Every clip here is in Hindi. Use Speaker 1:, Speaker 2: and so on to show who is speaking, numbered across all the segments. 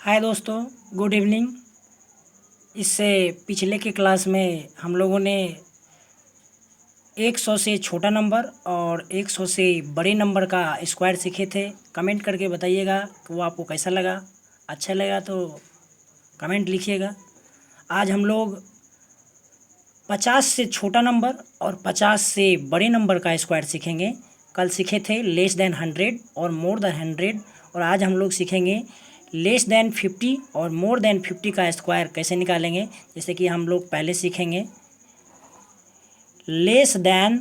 Speaker 1: हाय दोस्तों, गुड इवनिंग। इससे पिछले के क्लास में हम लोगों ने 100 से छोटा नंबर और 100 से बड़े नंबर का स्क्वायर सीखे थे। कमेंट करके बताइएगा कि वो आपको कैसा लगा। अच्छा लगा तो कमेंट लिखिएगा। आज हम लोग 50 से छोटा नंबर और 50 से बड़े नंबर का स्क्वायर सीखेंगे। कल सीखे थे लेस देन 100 और मोर देन 100, और आज हम लोग सीखेंगे लेस देन 50 और मोर देन 50 का स्क्वायर कैसे निकालेंगे। जैसे कि हम लोग पहले सीखेंगे लेस देन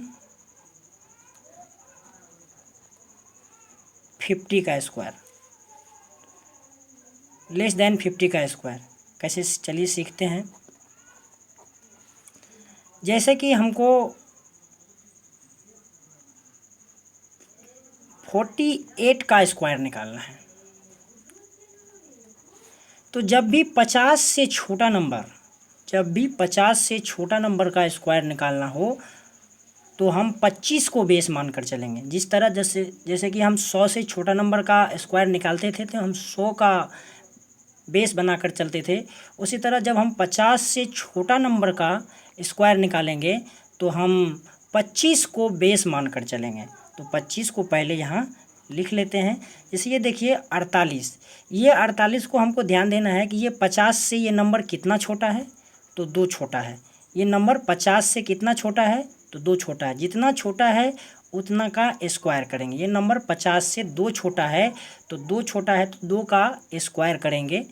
Speaker 1: 50 का स्क्वायर। लेस देन 50 का स्क्वायर कैसे, चलिए सीखते हैं। जैसे कि हमको 48 का स्क्वायर निकालना है, तो जब भी 50 से छोटा नंबर का स्क्वायर निकालना हो तो हम 25 को बेस मानकर चलेंगे। जिस तरह जैसे कि हम 100 से छोटा नंबर का स्क्वायर निकालते थे तो हम 100 का बेस बनाकर चलते थे, उसी तरह जब हम 50 से छोटा नंबर का स्क्वायर निकालेंगे तो हम 25 को बेस मानकर चलेंगे। तो 25 को पहले यहाँ लिख लेते हैं। जैसे ये देखिए 48, ये 48 को हमको ध्यान देना है कि ये 50 से ये नंबर कितना छोटा है, तो 2 छोटा है। ये नंबर 50 से कितना छोटा है, तो 2 छोटा है। जितना छोटा है उतना का स्क्वायर करेंगे। ये नंबर 50 से 2 छोटा है, तो 2 छोटा है तो 2 का स्क्वायर करेंगे,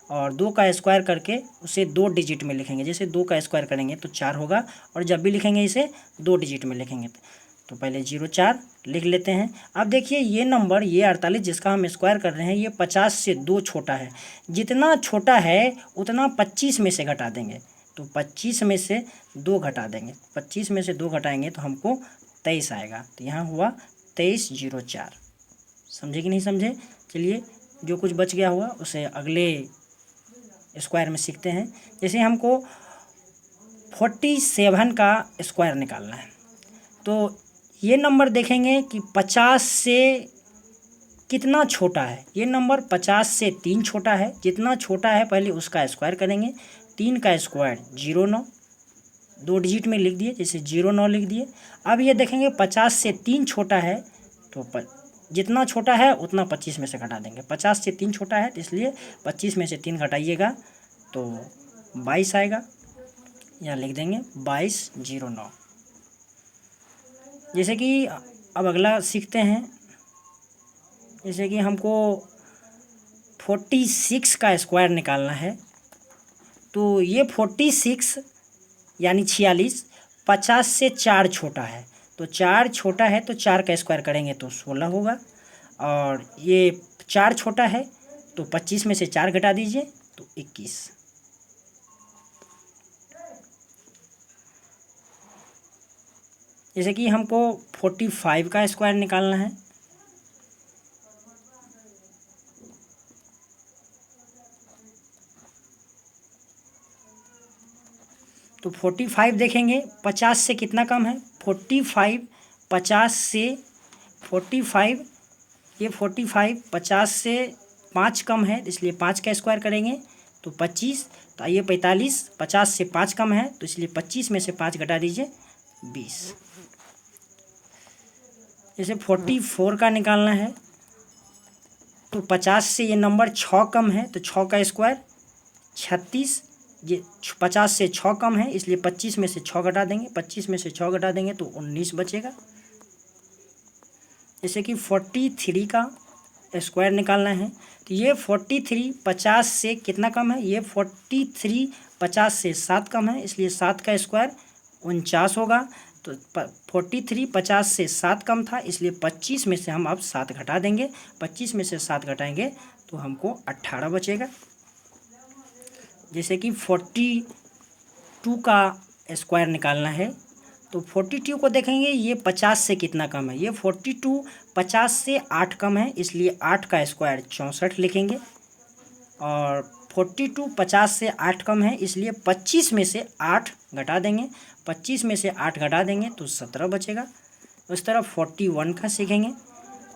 Speaker 1: और 2 का स्क्वायर करके उसे 2 डिजिट में लिखेंगे। जैसे 2 का स्क्वायर करेंगे तो 4 होगा, और जब भी लिखेंगे इसे 2 डिजिट में लिखेंगे। तो पहले 04 लिख लेते हैं। अब देखिए ये नंबर, ये 48 जिसका हम स्क्वायर कर रहे हैं, ये 50 से 2 छोटा है। जितना छोटा है उतना 25 में से घटा देंगे, तो 25 में से 2 घटा देंगे। 25 में से 2 घटाएंगे तो हमको 23 आएगा। तो यहाँ हुआ 2304। समझे कि नहीं समझे? चलिए जो कुछ बच गया हुआ उसे अगले स्क्वायर में सीखते हैं। जैसे हमको 47 का स्क्वायर निकालना है, तो ये नंबर देखेंगे कि 50 से कितना छोटा है। ये नंबर 50 से 3 छोटा है। जितना छोटा है पहले उसका स्क्वायर करेंगे। 3 का स्क्वायर 09, 2 डिजिट में लिख दिए, जैसे 09 लिख दिए। अब ये देखेंगे 50 से 3 छोटा है, तो जितना छोटा है उतना 25 में से घटा देंगे। 50 से 3 छोटा है तो इसलिए 25 में से 3 घटाइएगा तो 22 आएगा। यहाँ लिख देंगे 2209। जैसे कि अब अगला सीखते हैं। जैसे कि हमको 46 का स्क्वायर निकालना है, तो ये 46 यानी 46 50 से 4 छोटा है, तो 4 छोटा है तो 4 का स्क्वायर करेंगे तो 16 होगा, और ये 4 छोटा है तो 25 में से 4 घटा दीजिए तो 21। जैसे कि हमको 45 का स्क्वायर निकालना है, तो 45 देखेंगे 50 से कितना कम है। 45 50 से 45, ये 45 50 से 5 कम है, इसलिए 5 का स्क्वायर करेंगे तो 25। तो ये 45 50 से 5 कम है, तो इसलिए 25 में से 5 घटा दीजिए 20। जैसे 44 का निकालना है, तो 50 से ये नंबर 6 कम है, तो 6 का स्क्वायर 36। ये 50 से 6 कम है, इसलिए 25 में से 6 घटा देंगे। 25 में से 6 घटा देंगे तो 19 बचेगा। जैसे कि 43 का स्क्वायर निकालना है, तो ये 43 50 से कितना कम है, ये 43 50 से 7 कम है, इसलिए 7 का स्क्वायर 49 होगा। तो 43 50 से 7 कम था, इसलिए 25 में से हम अब 7 घटा देंगे। 25 में से 7 घटाएंगे तो हमको 18 बचेगा। जैसे कि 42 का स्क्वायर निकालना है, तो 42 को देखेंगे ये 50 से कितना कम है, ये 42 50 से 8 कम है, इसलिए 8 का स्क्वायर 64 लिखेंगे। और 42 50 से 8 कम है, इसलिए 25 में से 8 घटा देंगे। 25 में से 8 घटा देंगे तो 17 बचेगा। उस तरह 41 का सीखेंगे।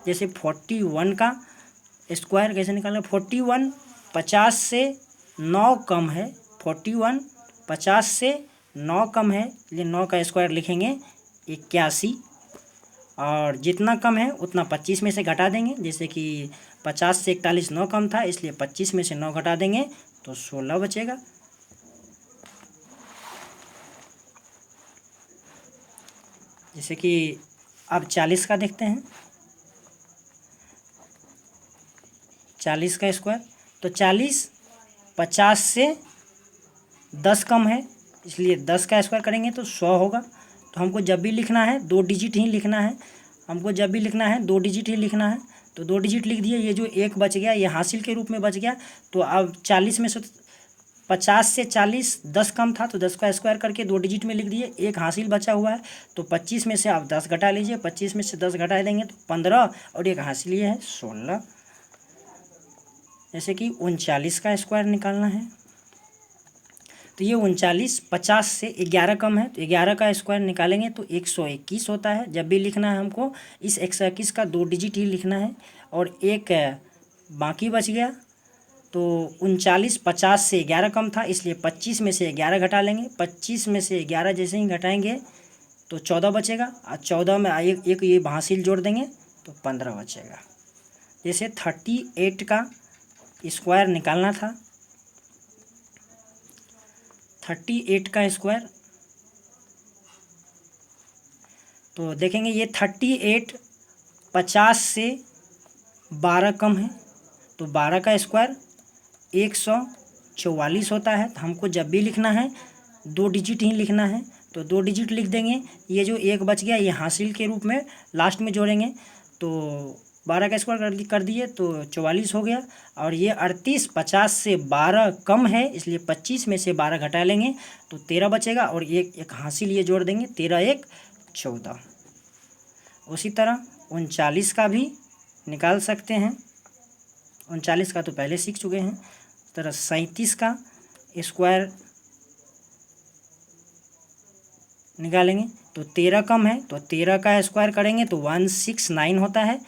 Speaker 1: जैसे 41 का स्क्वायर कैसे निकालना है। 41 50 से 9 कम है 41, 50 से 9 कम है इसलिए 9 का स्क्वायर लिखेंगे 81, और जितना कम है उतना 25 में से घटा देंगे। जैसे कि 50 से 41 9 कम था, इसलिए 25 में से 9 घटा देंगे तो 16 बचेगा। जैसे कि अब 40 का देखते हैं, 40 का स्क्वायर, तो 40 50 से 10 कम है इसलिए 10 का स्क्वायर करेंगे तो 100 होगा। तो हमको जब भी लिखना है 2 डिजिट ही लिखना है, हमको जब भी लिखना है 2 डिजिट ही लिखना है। तो 2 डिजिट लिख दिए, ये जो एक बच गया ये हासिल के रूप में बच गया। तो अब 40 में से 50 से 40 10 कम था तो 10 का स्क्वायर करके 2 डिजिट में लिख दिए, एक हासिल बचा हुआ है। तो 25 में से आप 10 घटा लीजिए, 25 में से 10 घटा देंगे तो 15, और एक हासिल ये है 16। जैसे कि 39 का स्क्वायर निकालना है, तो ये 39 50 से 11 कम है तो 11 का स्क्वायर निकालेंगे तो 121 होता है। जब भी लिखना है हमको इस 121 का 2 डिजिट ही लिखना है, और एक बाकी बच गया। तो 39 50 से 11 कम था इसलिए 25 में से 11 घटा लेंगे, 25 में से 11 जैसे ही घटाएंगे तो 14 बचेगा, और 14 में एक ये हासिल जोड़ देंगे तो 15 बचेगा। जैसे 38 का स्क्वायर निकालना था, 38 का स्क्वायर, तो देखेंगे ये 38 50 से 12 कम है तो 12 का स्क्वायर 144 होता है। तो हमको जब भी लिखना है 2 डिजिट ही लिखना है, तो 2 डिजिट लिख देंगे। ये जो एक बच गया ये हासिल के रूप में लास्ट में जोड़ेंगे, तो 12 का स्क्वायर कर दिए तो 44 हो गया। और ये 38 50 से 12 कम है इसलिए 25 में से 12 घटा लेंगे तो 13 बचेगा, और एक हासिल ये जोड़ देंगे, 13 1 14। उसी तरह 39 का भी निकाल सकते हैं, 39 का तो पहले सीख चुके हैं। तरह 37 का स्क्वायर निकालेंगे तो 13 कम है तो 13 का स्क्वायर करेंगे तो 169 होता है।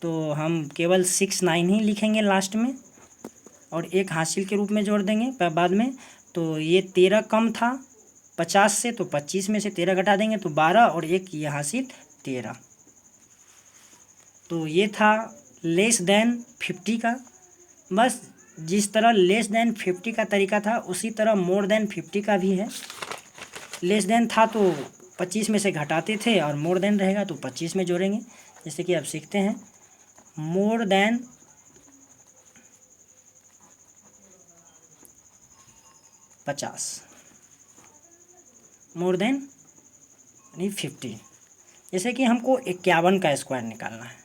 Speaker 1: तो हम केवल 69 ही लिखेंगे लास्ट में, और एक हासिल के रूप में जोड़ देंगे बाद में। तो ये 13 कम था 50 से, तो 25 में से 13 घटा देंगे तो 12, और एक ये हासिल 13। तो ये था लेस देन 50 का। बस जिस तरह लेस देन 50 का तरीका था उसी तरह मोर देन 50 का भी है। लेस देन था तो 25 में से घटाते थे, और मोर देन रहेगा तो 25 में जोड़ेंगे। जैसे कि अब सीखते हैं मोर देन 50, मोर देन यानी 50। जैसे कि हमको 51 का स्क्वायर निकालना है,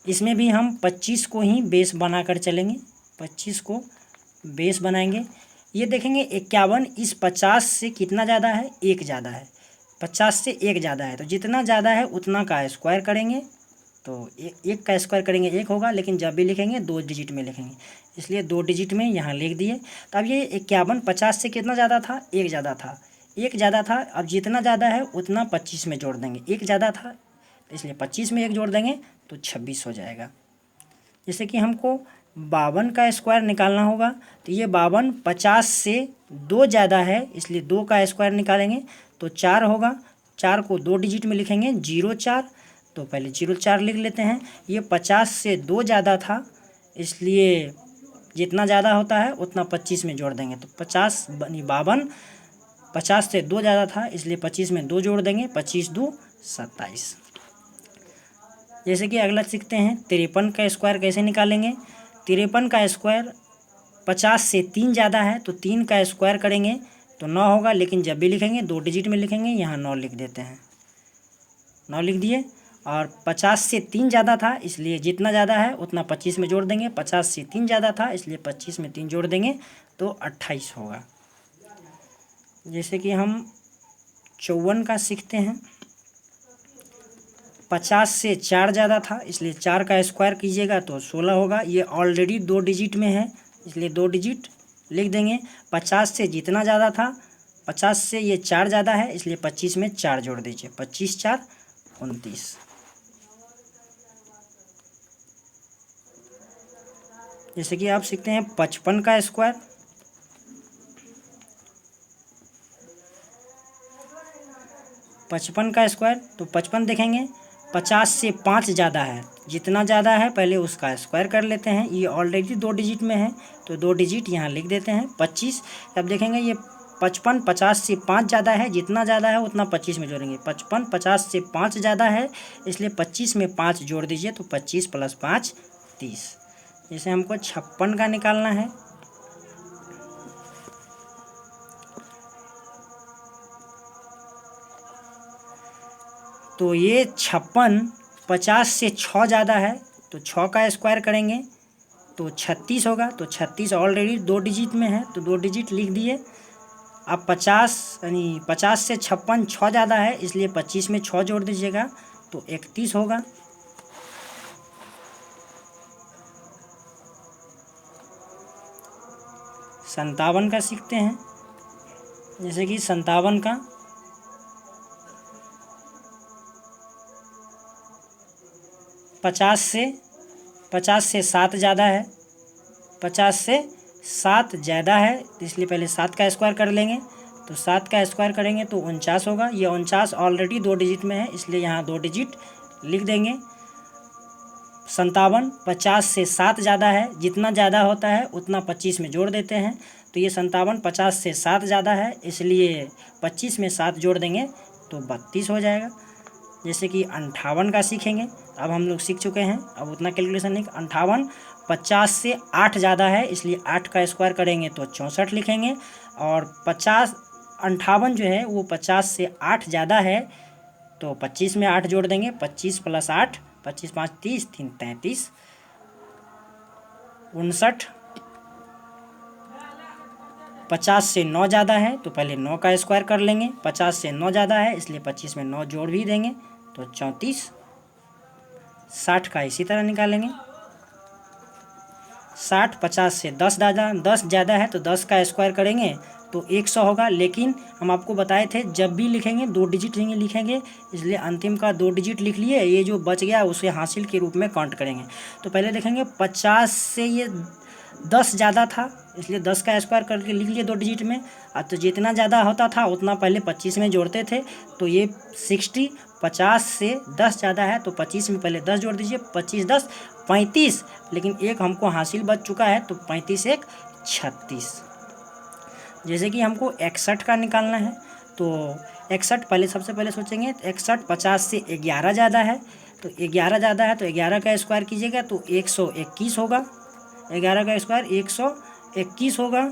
Speaker 1: इसमें भी हम 25 को ही बेस बनाकर चलेंगे, 25 को बेस बनाएंगे। ये देखेंगे 51 इस 50 से कितना ज़्यादा है, एक ज़्यादा है, 50 से एक ज़्यादा है, तो जितना ज़्यादा है उतना का स्क्वायर करेंगे। तो एक का स्क्वायर करेंगे एक होगा, लेकिन जब भी लिखेंगे 2 डिजिट में लिखेंगे, इसलिए 2 डिजिट में यहाँ लिख दिए। तो अब ये 51 50 से कितना ज़्यादा था, एक ज़्यादा था, एक ज़्यादा था। अब जितना ज़्यादा है उतना 25 में जोड़ देंगे, एक ज़्यादा था इसलिए 25 में एक जोड़ देंगे तो 26 हो जाएगा। जैसे कि हमको 52 का स्क्वायर निकालना होगा, तो ये 52 50 से 2 ज़्यादा है इसलिए 2 का स्क्वायर निकालेंगे तो 4 होगा। 4 को 2 डिजिट में लिखेंगे 04, तो पहले 04 लिख लेते हैं। ये 50 से 2 ज़्यादा था इसलिए जितना ज़्यादा होता है उतना 25 में जोड़ देंगे, तो 50 बनी 52, 50 से 2 ज़्यादा था इसलिए 25 में 2 जोड़ देंगे, 25 2 27। जैसे कि अगला सीखते हैं 53 का स्क्वायर कैसे निकालेंगे। 53 का स्क्वायर 50 से 3 ज़्यादा है तो 3 का स्क्वायर करेंगे तो 9 होगा, लेकिन जब भी लिखेंगे 2 डिजिट में लिखेंगे, यहाँ 9 लिख देते हैं, 9 लिख दिए। और 50 से 3 ज़्यादा था इसलिए जितना ज़्यादा है उतना 25 में जोड़ देंगे, 50 से 3 ज़्यादा था इसलिए 25 में 3 जोड़ देंगे तो 28 होगा। जैसे कि हम 54 का सीखते हैं, 50 से 4 ज़्यादा था इसलिए 4 का स्क्वायर कीजिएगा तो 16 होगा। ये ऑलरेडी 2 डिजिट में है इसलिए 2 डिजिट लिख देंगे। 50 से जितना ज़्यादा था, 50 से ये 4 ज़्यादा है इसलिए 25 में 4 जोड़ दीजिए, 25 4 29। जैसे कि आप सीखते हैं 55 का स्क्वायर। 55 का स्क्वायर, तो 55 देखेंगे 50 से 5 ज़्यादा है, जितना ज़्यादा है पहले उसका स्क्वायर कर लेते हैं। ये ऑलरेडी 2 डिजिट में है तो 2 डिजिट यहाँ लिख देते हैं 25। अब देखेंगे ये 55 50 से 5 ज़्यादा है, जितना ज़्यादा है उतना 25 में जोड़ेंगे। 55 50 से 5 ज़्यादा है, इसलिए 25 में 5 जोड़ दीजिए, तो 25 + 5 30। जैसे हमको 56 का निकालना है, तो ये 56 50 से 6 ज़्यादा है, तो 6 का स्क्वायर करेंगे तो 36 होगा। तो 36 ऑलरेडी 2 डिजिट में है तो 2 डिजिट लिख दिए। अब 50 यानी 50 से 56 6 ज़्यादा है, इसलिए 25 में 6 जोड़ दीजिएगा तो 31 होगा। संतावन का सीखते हैं, जैसे कि 57 का 50 से 7 ज़्यादा है, 50 से 7 ज़्यादा है, इसलिए पहले 7 का स्क्वायर कर लेंगे। तो 7 का स्क्वायर करेंगे तो 49 होगा। ये 49 ऑलरेडी 2 डिजिट में है, इसलिए यहाँ 2 डिजिट लिख देंगे। 57 50 से 7 ज़्यादा है, जितना ज़्यादा होता है उतना 25 में जोड़ देते हैं। तो ये 57 50 से 7 ज़्यादा है, इसलिए 25 में 7 जोड़ देंगे तो 32 हो जाएगा। जैसे कि 58 का सीखेंगे, अब हम लोग सीख चुके हैं, अब उतना कैलकुलेशन नहीं। 58 50 से 8 ज़्यादा है, इसलिए 8 का स्क्वायर करेंगे तो 64 लिखेंगे। और 58 जो है वो 50 से 8 ज़्यादा है, तो 25 में 8 जोड़ देंगे, 25 + 8 25 5 30 3 33। 59 50 से 9 ज़्यादा है, तो पहले 9 का स्क्वायर कर लेंगे। 50 से 9 ज़्यादा है, इसलिए 25 में 9 जोड़ भी देंगे तो 34। 60 का इसी तरह निकालेंगे। 60 50 से 10 ज़्यादा है, तो 10 का स्क्वायर करेंगे तो 100 होगा। लेकिन हम आपको बताए थे जब भी लिखेंगे 2 डिजिट लिखेंगे, इसलिए अंतिम का 2 डिजिट लिख लिए, ये जो बच गया उसे हासिल के रूप में काउंट करेंगे। तो पहले देखेंगे 50 से ये 10 ज़्यादा था, इसलिए 10 का स्क्वायर करके लिख लिए 2 डिजिट में। तो जितना ज़्यादा होता था उतना पहले 25 में जोड़ते थे, तो ये 60 50 से 10 ज़्यादा है, तो 25 में पहले 10 जोड़ दीजिए, 25 10 35। लेकिन एक हमको हासिल बच चुका है, तो 35 1 36। जैसे कि हमको 61 का निकालना है, तो 61 पहले सबसे पहले सोचेंगे 61 50 से 11 ज़्यादा है, तो 11 ज़्यादा है तो 11 का स्क्वायर कीजिएगा तो 121 होगा। 11 का स्क्वायर 121 होगा,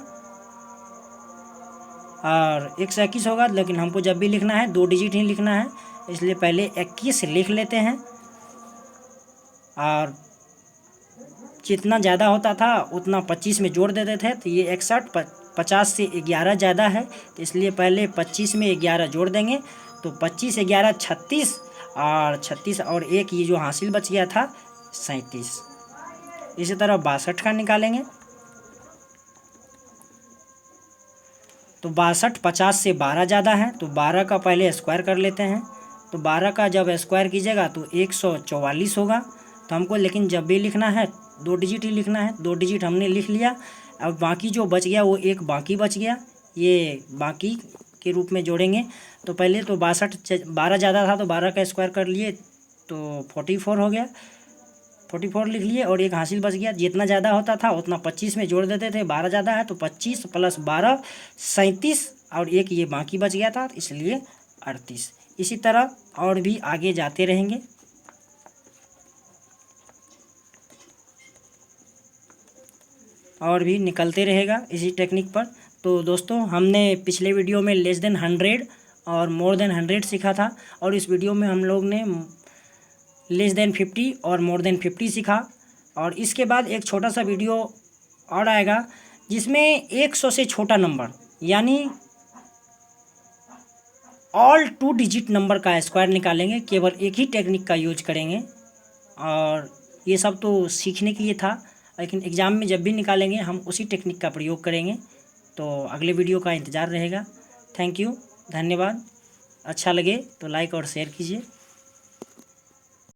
Speaker 1: और 121 होगा। लेकिन हमको जब भी लिखना है 2 डिजिट ही लिखना है, इसलिए पहले 21 लिख लेते हैं। और जितना ज़्यादा होता था उतना 25 में जोड़ देते थे, तो ये 61 50 से 11 ज़्यादा है, तो इसलिए पहले 25 में 11 जोड़ देंगे, तो 25 11 36, और 36 और 1 ये जो हासिल बच गया था 37। इसी तरह 62 का निकालेंगे, तो 62 50 से 12 ज़्यादा है, तो 12 का पहले स्क्वायर कर लेते हैं। तो 12 का जब स्क्वायर कीजिएगा तो 144 होगा। तो हमको लेकिन जब भी लिखना है 2 डिजिट ही लिखना है, 2 डिजिट हमने लिख लिया। अब बाकी जो बच गया वो एक बाकी बच गया, ये बाकी के रूप में जोड़ेंगे। तो पहले तो 12 ज़्यादा था तो 12 का स्क्वायर कर लिए तो 44 हो गया, 44 लिख लिए, और एक हासिल बच गया। जितना ज़्यादा होता था उतना 25 में जोड़ देते थे। 12 ज़्यादा है तो 25 + 12 37, और एक ये बाकी बच गया था, इसलिए 38। इसी तरह और भी आगे जाते रहेंगे। और भी निकलते रहेगा इसी टेक्निक पर। तो दोस्तों हमने पिछले वीडियो में लेस देन 100 और मोर देन 100 सीखा था, और इस वीडियो में हम लोग ने लेस देन 50 और मोर देन 50 सीखा। और इसके बाद एक छोटा सा वीडियो और आएगा जिसमें 100 से छोटा नंबर यानी ऑल 2 डिजिट नंबर का स्क्वायर निकालेंगे। केवल एक ही टेक्निक का यूज करेंगे, और ये सब तो सीखने के लिए था, लेकिन एग्ज़ाम में जब भी निकालेंगे हम उसी टेक्निक का प्रयोग करेंगे। तो अगले वीडियो का इंतज़ार रहेगा। थैंक यू, धन्यवाद। अच्छा लगे तो लाइक और शेयर कीजिए।